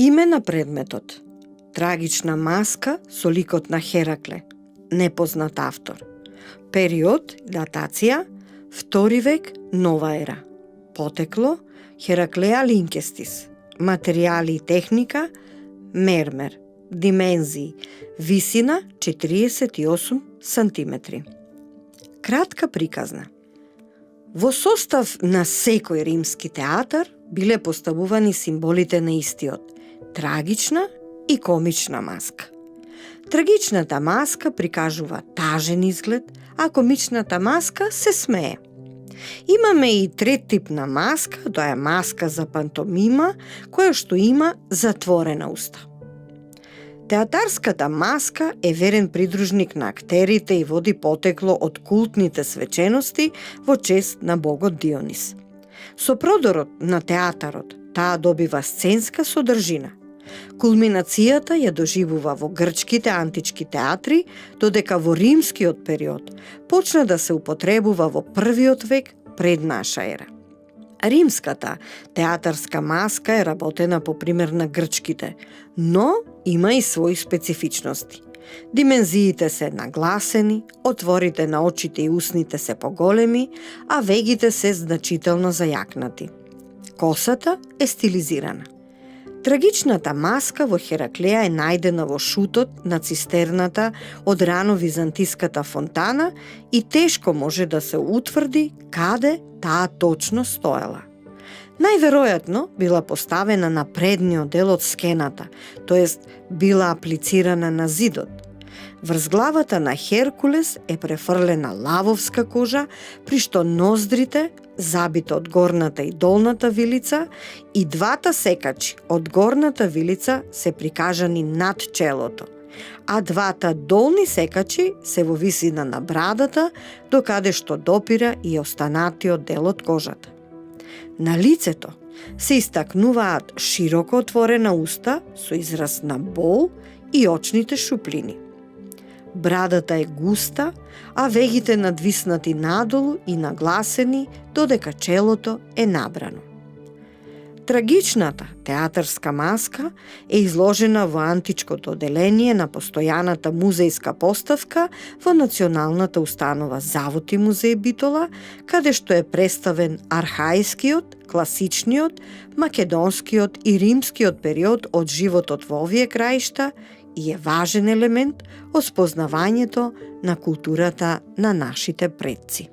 Име на предметот: трагична маска со ликот на Херакле, непознат автор. Период, датација, 2 век нова ера. Потекло: Хераклеа линкестис. Материјали и техника: мермер. Димензии: висина 48 сантиметри. Кратка приказна. Во состав на секој римски театар биле поставувани символите на истиот: трагична и комична маска. Трагичната маска прикажува тажен изглед, а комичната маска се смее. Имаме и трет тип на маска, тоа е маска за пантомима, која што има затворена уста. Театарската маска е верен придружник на актерите и води потекло од култните свечености во чест на богот Дионис. Со продорот на театарот, таа добива сценска содржина. Кулминацијата ја доживува во грчките антички театри, додека во римскиот период почна да се употребува во 1 век пред наша ера. Римската театарска маска е работена по пример на грчките, но има и своји специфичности. Димензиите се нагласени, отворите на очите и усните се поголеми, а вегите се значително зајакнати. Косата е стилизирана. Трагичната маска во Хераклеа е најдена во шутот на цистерната од рано византиската фонтана и тешко може да се утврди каде таа точно стоела. Најверојатно била поставена на предниот дел од скената, тоест била аплицирана на зидот. Врз главата на Херкулес е префрлена лавовска кожа, при што ноздрите, забите од горната и долната вилица, и двата секачи од горната вилица се прикажани над челото, а двата долни секачи се во висина на брадата, докаде што допира и останатиот дел од кожата. На лицето се истакнуваат широко отворена уста со израз на бол и очните шуплини. Брадата е густа, а вегите надвиснати надолу и нагласени, додека челото е набрано. Трагичната театарска маска е изложена во античкото оделение на постојаната музејска поставка во Националната установа Завод и музеј Битола, каде што е представен архаискиот, класичниот, македонскиот и римскиот период од животот во овие краишта и е важен елемент од спознавањето на културата на нашите предци.